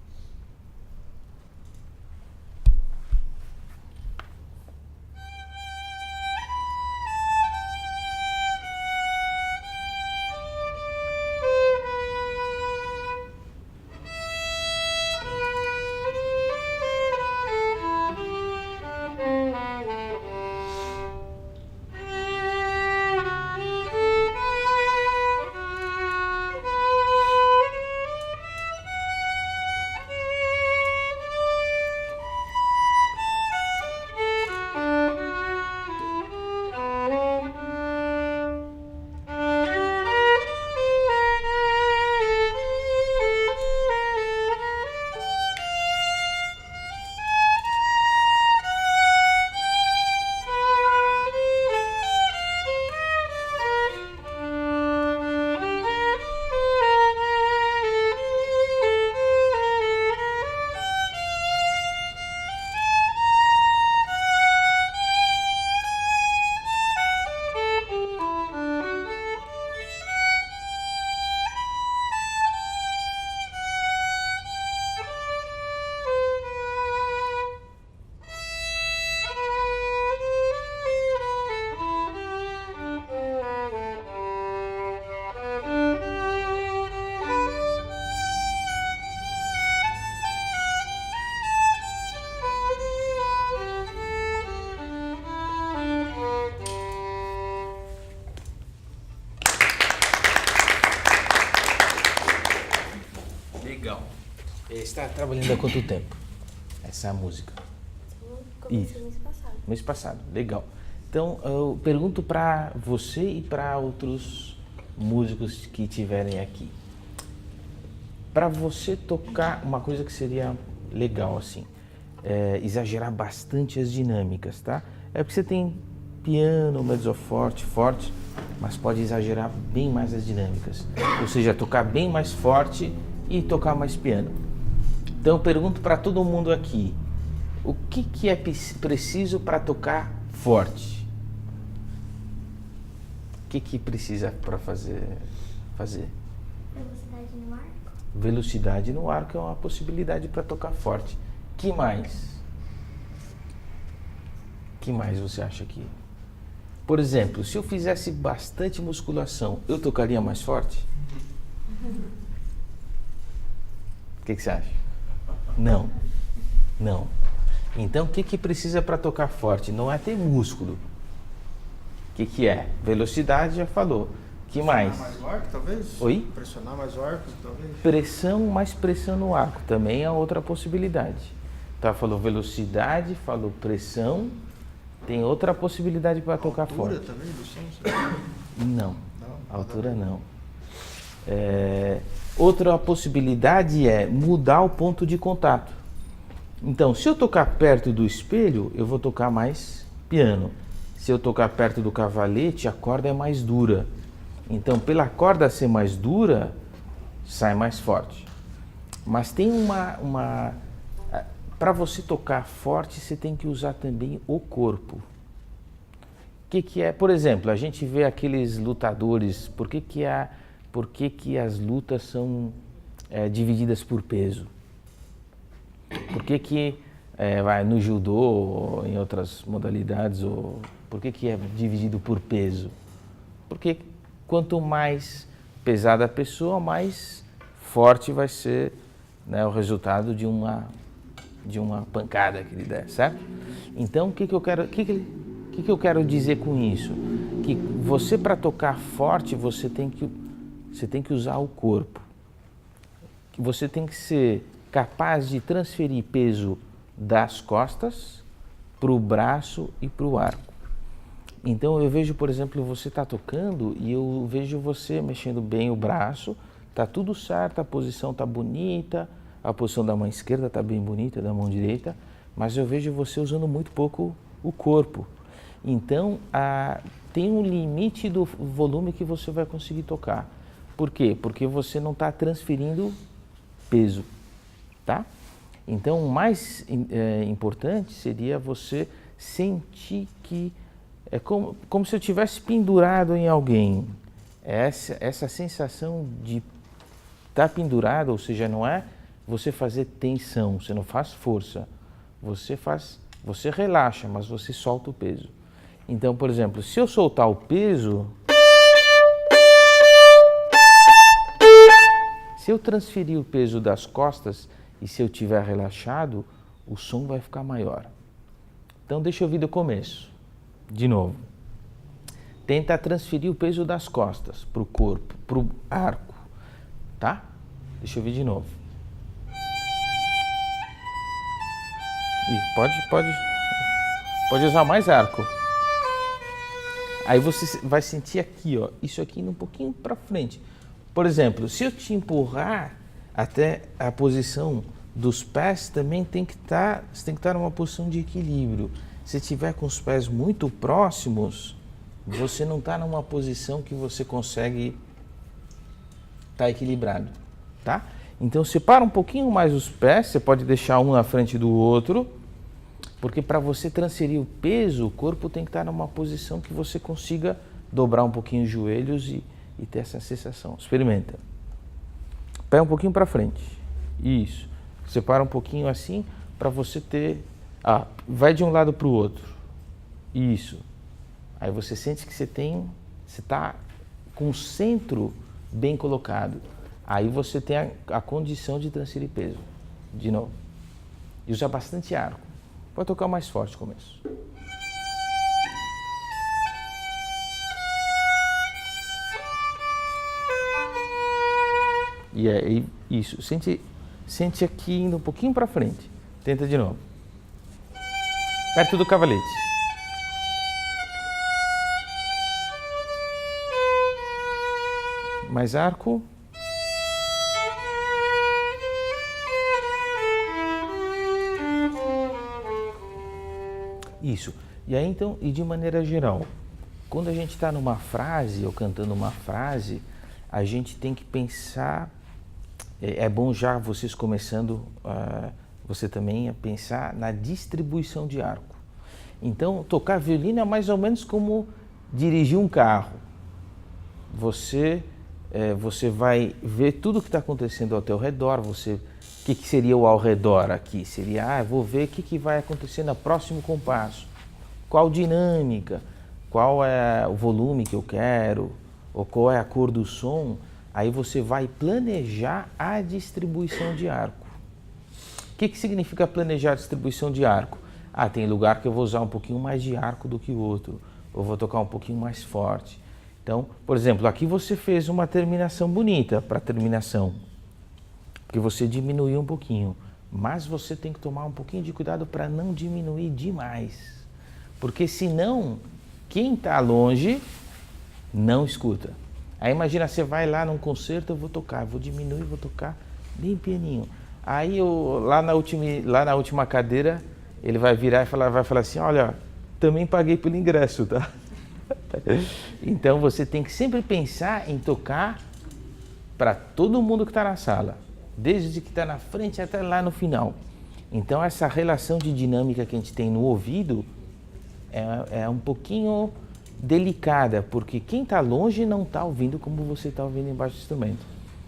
Legal. Você está trabalhando há quanto tempo? Essa música? Comecei mês passado. Mês passado, legal. Então, eu pergunto para você e para outros músicos que estiverem aqui. Para você tocar, uma coisa que seria legal, assim, exagerar bastante as dinâmicas, tá? É porque você tem piano, mezzo forte, mas pode exagerar bem mais as dinâmicas. Ou seja, tocar bem mais forte e tocar mais piano. Então, eu pergunto para todo mundo aqui, o que é preciso para tocar forte? O que precisa para fazer? Velocidade no arco. Velocidade no arco é uma possibilidade para tocar forte. Que mais? Que mais você acha que? Por exemplo, se eu fizesse bastante musculação, eu tocaria mais forte? O que você acha? Não. Então, o que precisa para tocar forte? Não é ter músculo. O que é? Velocidade, já falou. Que mais? Pressionar mais o arco, talvez? Oi? Pressionar mais o arco, talvez? Pressão, mais pressão no arco. Também é outra possibilidade. Tá, falou velocidade, falou pressão. Tem outra possibilidade para tocar Altura forte. também do som? Será? Não, Não, altura não. Outra possibilidade é mudar o ponto de contato. Então, se eu tocar perto do espelho, eu vou tocar mais piano. Se eu tocar perto do cavalete, a corda é mais dura. Então, pela corda ser mais dura, sai mais forte. Mas tem para você tocar forte, você tem que usar também o corpo. O que é? Por exemplo, a gente vê aqueles lutadores, por que as lutas são divididas por peso? Por que vai no judô ou em outras modalidades, por que é dividido por peso? Porque quanto mais pesada a pessoa, mais forte vai ser, né, o resultado de uma pancada que ele der, certo? Então, o que eu quero dizer com isso? Que você, para tocar forte, você tem que usar o corpo. Que você tem que ser capaz de transferir peso das costas para o braço e para o arco. Então eu vejo, por exemplo, você está tocando e eu vejo você mexendo bem o braço, está tudo certo, a posição está bonita, a posição da mão esquerda está bem bonita, da mão direita, mas eu vejo você usando muito pouco o corpo. Então tem um limite do volume que você vai conseguir tocar. Por quê? Porque você não está transferindo peso, tá? Então, o mais importante seria você sentir que é como se eu tivesse pendurado em alguém. Essa sensação de estar pendurado, ou seja, não é você fazer tensão, você não faz força, você relaxa, mas você solta o peso. Então, por exemplo, se eu soltar o peso, se eu transferir o peso das costas e se eu tiver relaxado, o som vai ficar maior. Então deixa eu vir do começo. De novo. Tenta transferir o peso das costas para o corpo, para o arco. Tá? Deixa eu vir de novo. E pode usar mais arco. Aí você vai sentir aqui, ó, isso aqui um pouquinho para frente. Por exemplo, se eu te empurrar até a posição dos pés, também você tem que estar numa posição de equilíbrio. Se tiver com os pés muito próximos, você não está numa posição que você consegue estar equilibrado, tá? Então separa um pouquinho mais os pés, você pode deixar um na frente do outro, porque para você transferir o peso, o corpo tem que estar numa posição que você consiga dobrar um pouquinho os joelhos e ter essa sensação. Experimenta. Pé um pouquinho para frente. Isso. Separa um pouquinho assim para você ter... vai de um lado para o outro. Isso. Aí você sente que você está com o centro bem colocado. Aí você tem a condição de transferir peso. De novo. E usa bastante arco. Pode tocar mais forte no começo. E é isso. Sente aqui indo um pouquinho para frente. Tenta de novo. Perto do cavalete. Mais arco. Isso. E aí então, e de maneira geral, quando a gente está numa frase ou cantando uma frase, a gente tem que pensar, é bom já vocês começando, você também a pensar na distribuição de arco. Então, tocar violino é mais ou menos como dirigir um carro. Você vai ver tudo o que está acontecendo ao teu redor, o que seria o ao redor aqui? Seria, vou ver o que vai acontecer no próximo compasso, qual dinâmica, qual é o volume que eu quero, ou qual é a cor do som. Aí você vai planejar a distribuição de arco. que significa planejar a distribuição de arco? Ah, tem lugar que eu vou usar um pouquinho mais de arco do que o outro, ou vou tocar um pouquinho mais forte. Então, por exemplo, aqui você fez uma terminação bonita para terminação, porque você diminuiu um pouquinho, mas você tem que tomar um pouquinho de cuidado para não diminuir demais, porque senão quem está longe não escuta. Aí imagina, você vai lá num concerto, eu vou tocar, vou diminuir, vou tocar bem pianinho. Aí lá na última cadeira, ele vai virar e vai falar assim, olha, também paguei pelo ingresso, tá? Então você tem que sempre pensar em tocar para todo mundo que está na sala, desde que está na frente até lá no final. Então essa relação de dinâmica que a gente tem no ouvido é um pouquinho delicada, porque quem está longe não está ouvindo como você está ouvindo embaixo do instrumento.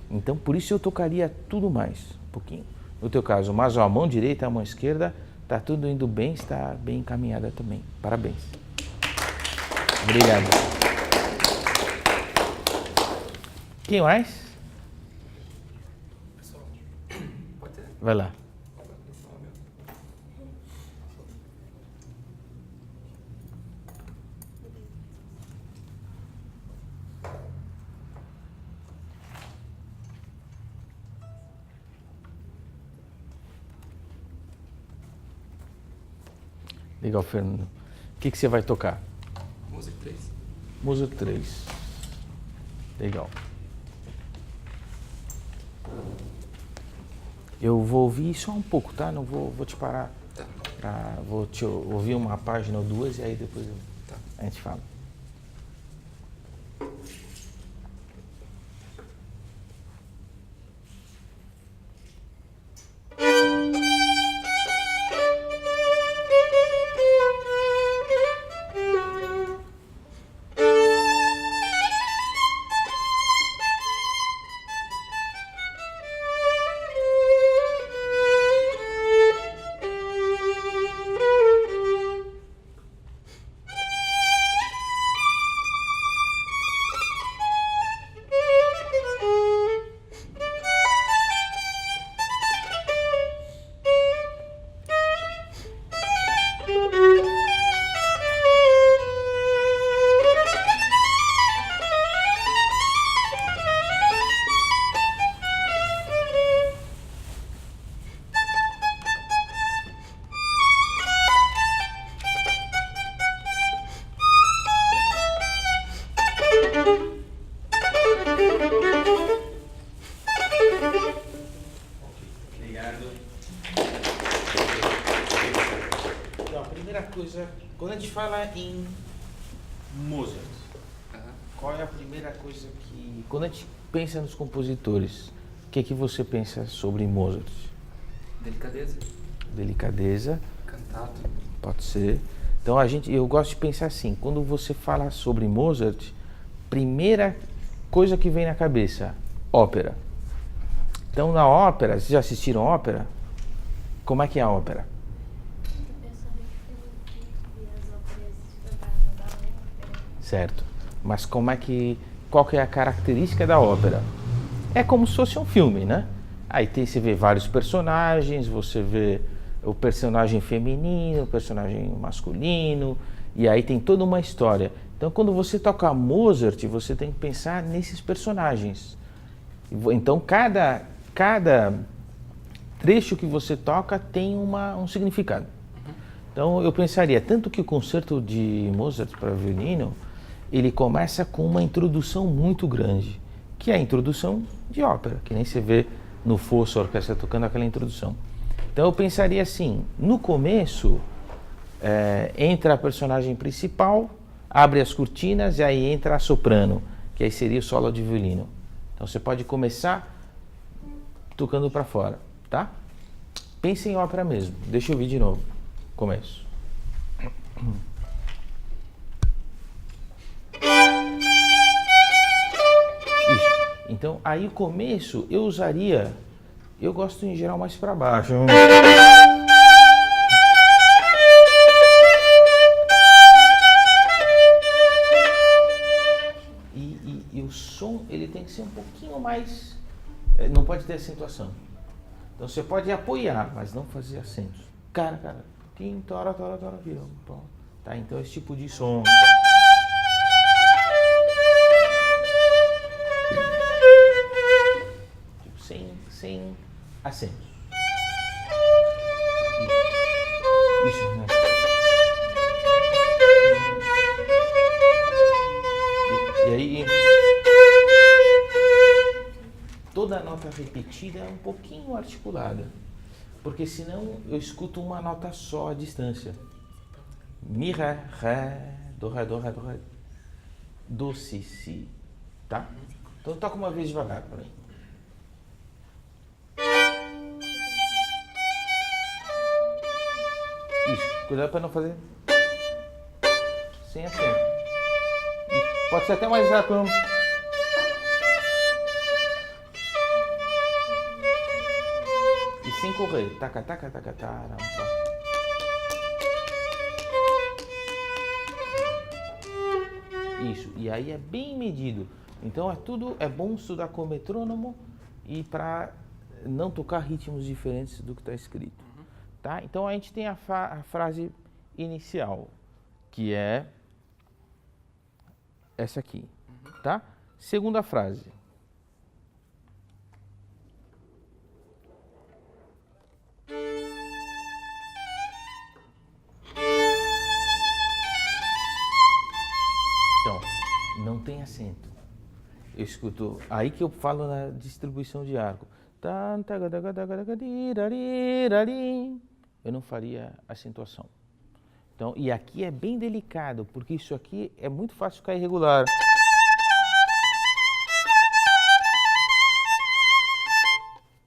Então por isso eu tocaria tudo mais, um pouquinho. No teu caso, mas a mão direita, a mão esquerda, está tudo indo bem, está bem encaminhada também. Parabéns. Obrigado. Quem mais? Vai lá. Legal, Fernando. O que você vai tocar? Música 3. Música 3. Legal. Eu vou ouvir só um pouco, tá? Não vou te parar. Tá. Vou te ouvir uma página ou duas e aí depois Tá. a gente fala. Quando a gente fala em Mozart, qual é a primeira coisa que... Quando a gente pensa nos compositores, o que você pensa sobre Mozart? Delicadeza. Delicadeza. Cantato. Pode ser. Então eu gosto de pensar assim, quando você fala sobre Mozart, primeira coisa que vem na cabeça, ópera. Então na ópera, vocês já assistiram ópera? Como é que é a ópera? Certo. Mas qual que é a característica da ópera? É como se fosse um filme, né? Aí você vê vários personagens, você vê o personagem feminino, o personagem masculino, e aí tem toda uma história. Então quando você toca Mozart, você tem que pensar nesses personagens. Então cada trecho que você toca tem um significado. Então eu pensaria, tanto que o concerto de Mozart para violino, ele começa com uma introdução muito grande, que é a introdução de ópera, que nem você vê no fosso a orquestra tocando aquela introdução. Então eu pensaria assim, no começo entra a personagem principal, abre as cortinas e aí entra a soprano, que aí seria o solo de violino. Então você pode começar tocando para fora, tá? Pense em ópera mesmo, deixa eu ouvir de novo. Começo. Isso. Então, aí o começo eu gosto em geral mais para baixo. E o som, ele tem que ser um pouquinho mais, não pode ter acentuação. Então você pode apoiar, mas não fazer acentos. Cara, tim, tora, viram. Tá, então esse tipo de som. Tipo, sem acentos. Isso, né? E aí, toda nota repetida é um pouquinho articulada, porque senão eu escuto uma nota só à distância. Mi, ré, do, ré, do, si, tá? Então toca uma vez devagar para mim. Isso, cuidado para não fazer sem acento. Isso. Pode ser até mais rápido. E sem correr. Taca, taram, Isso, e aí é bem medido. Então é bom estudar com metrônomo e para não tocar ritmos diferentes do que está escrito. Tá? Então a gente tem a frase inicial, que é essa aqui. Tá? Segunda frase. Então, não tem acento. Eu escuto, aí que eu falo na distribuição de arco. Eu não faria acentuação. Então, e aqui é bem delicado, porque isso aqui é muito fácil ficar irregular.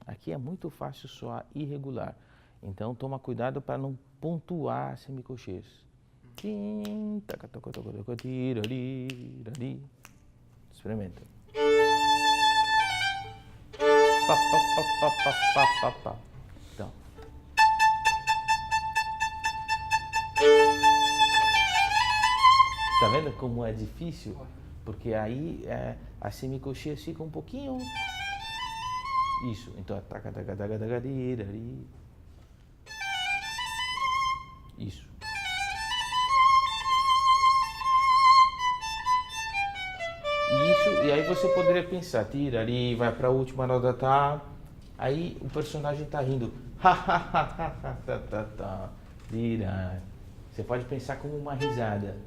Aqui é muito fácil soar irregular. Então, toma cuidado para não pontuar semicolchês. Experimenta. Então. Tá vendo como é difícil? Porque aí a semicolcheia fica um pouquinho. Isso. Então, isso. E aí você poderia pensar, tira ali, vai para a última nota, tá? Aí o personagem tá rindo. Tira. Você pode pensar como uma risada.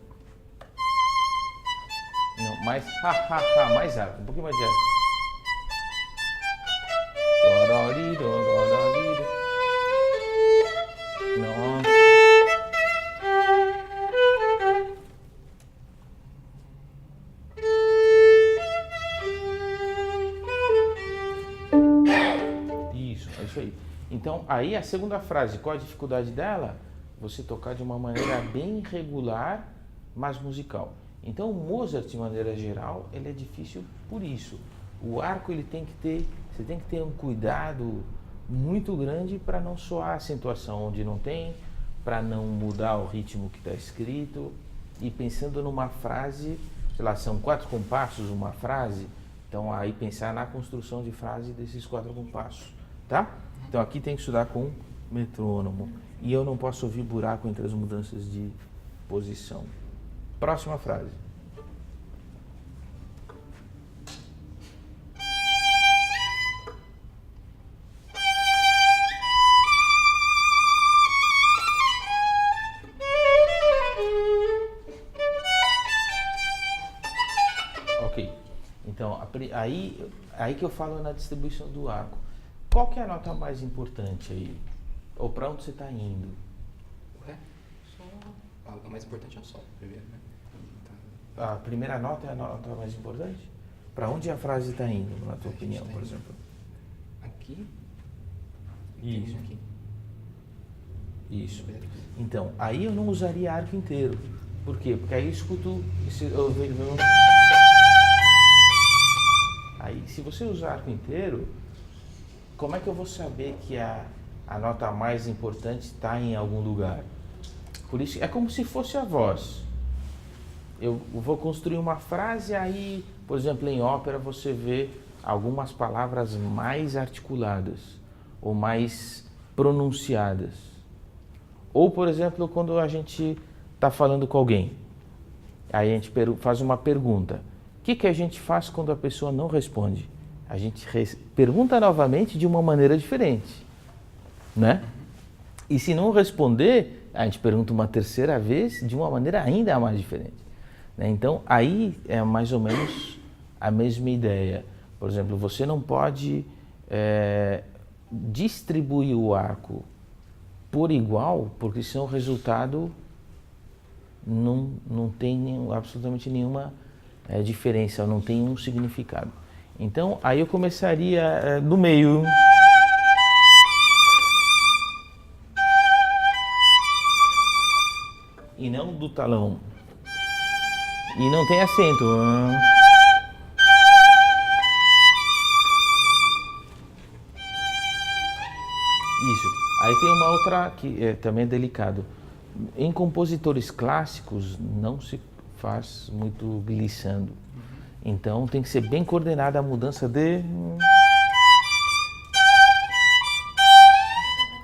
Não, mais mais alto, um pouquinho mais alto. Não. Isso aí. Então, aí a segunda frase, qual a dificuldade dela? Você tocar de uma maneira bem regular, mas musical. Então, o Mozart, de maneira geral, ele é difícil por isso. O arco, você tem que ter um cuidado muito grande para não soar acentuação onde não tem, para não mudar o ritmo que está escrito. E pensando numa frase, sei lá, são 4 compassos uma frase, então aí pensar na construção de frase desses 4 compassos. Tá? Então aqui tem que estudar com metrônomo. E eu não posso ouvir buraco entre as mudanças de posição. Próxima frase. Ok. Então, aí que eu falo na distribuição do arco. Qual que é a nota mais importante aí? Ou para onde você está indo? O Ré, Sol. A mais importante é o Sol, primeiro, né? A primeira nota é a nota mais importante? Para onde a frase está indo, na tua opinião, por exemplo? Aqui. Isso. Aqui. Isso. Então, aí eu não usaria arco inteiro. Por quê? Porque aí eu escuto... Aí, se você usar arco inteiro, como é que eu vou saber que a nota mais importante está em algum lugar? Por isso, é como se fosse a voz. Eu vou construir uma frase, aí, por exemplo, em ópera você vê algumas palavras mais articuladas. ou mais pronunciadas. Ou, por exemplo, quando a gente está falando com alguém, aí a gente faz uma pergunta. O que a gente faz quando a pessoa não responde? A gente pergunta novamente de uma maneira diferente, né? E se não responder, a gente pergunta uma terceira vez de uma maneira ainda mais diferente, né? Então, aí é mais ou menos a mesma ideia. Por exemplo, você não pode distribuir o arco por igual, porque senão o resultado não tem absolutamente nenhuma diferença, não tem um significado. Então, aí eu começaria no meio. E não do talão. E não tem acento. Isso. Aí tem uma outra que também é delicado. Em compositores clássicos não se faz muito glissando. Então tem que ser bem coordenada a mudança de...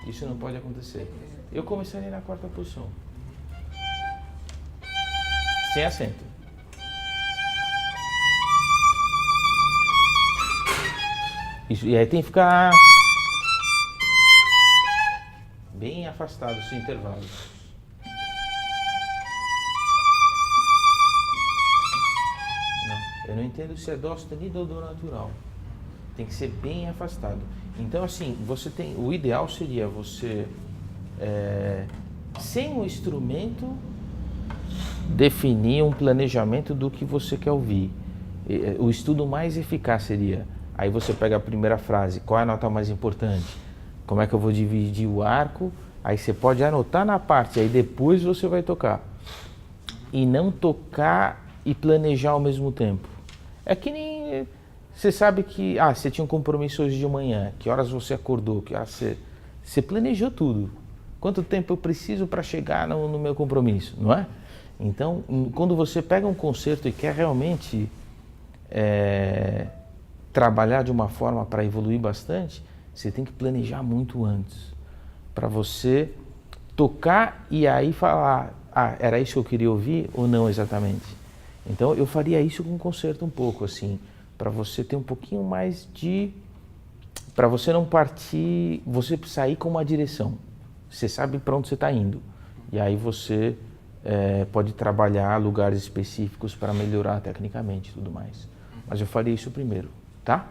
Isso não pode acontecer. Eu começaria na quarta posição. Sem acento. Isso, e aí tem que ficar bem afastado esse intervalo. Não, eu não entendo se é dó sustenido ou dó natural. Tem que ser bem afastado. Então, assim, o ideal seria você, sem o instrumento, definir um planejamento do que você quer ouvir. O estudo mais eficaz seria, aí você pega a primeira frase, qual é a nota mais importante? Como é que eu vou dividir o arco? Aí você pode anotar na parte, aí depois você vai tocar. E não tocar e planejar ao mesmo tempo. É que nem... Você sabe que... você tinha um compromisso hoje de manhã. Que horas você acordou? Que horas você planejou tudo. Quanto tempo eu preciso para chegar no meu compromisso, não é? Então, quando você pega um concerto e quer realmente trabalhar de uma forma para evoluir bastante, você tem que planejar muito antes. Para você tocar e aí falar, era isso que eu queria ouvir ou não exatamente. Então, eu faria isso com o concerto um pouco, assim, para você ter um pouquinho mais de... Para você não partir, você sair com uma direção. Você sabe para onde você está indo. E aí você pode trabalhar lugares específicos para melhorar tecnicamente e tudo mais. Mas eu faria isso primeiro, tá?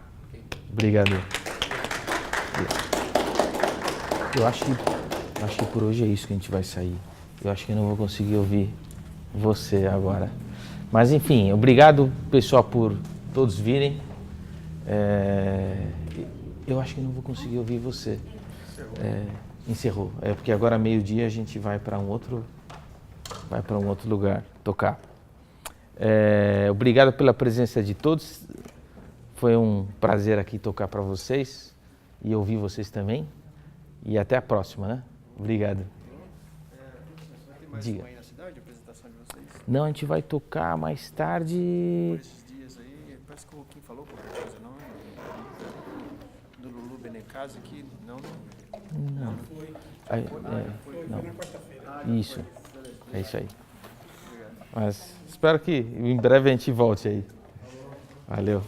Obrigado. Eu acho que por hoje é isso que a gente vai sair. Eu acho que eu não vou conseguir ouvir você agora. Mas enfim, obrigado pessoal por todos virem. Eu acho que não vou conseguir ouvir você. Encerrou. Porque agora meio-dia a gente vai para um outro lugar tocar. Obrigado pela presença de todos. Foi um prazer aqui tocar para vocês e ouvir vocês também. E até a próxima, né? Obrigado. Vai ter mais Diga. uma aí na cidade, a apresentação de vocês? Não, a gente vai tocar mais tarde. Por esses dias aí, parece que o Kim falou qualquer coisa, não? Do Lulu Benecase aqui, não? Não. Não. Isso. É isso aí. Mas espero que em breve a gente volte aí. Valeu.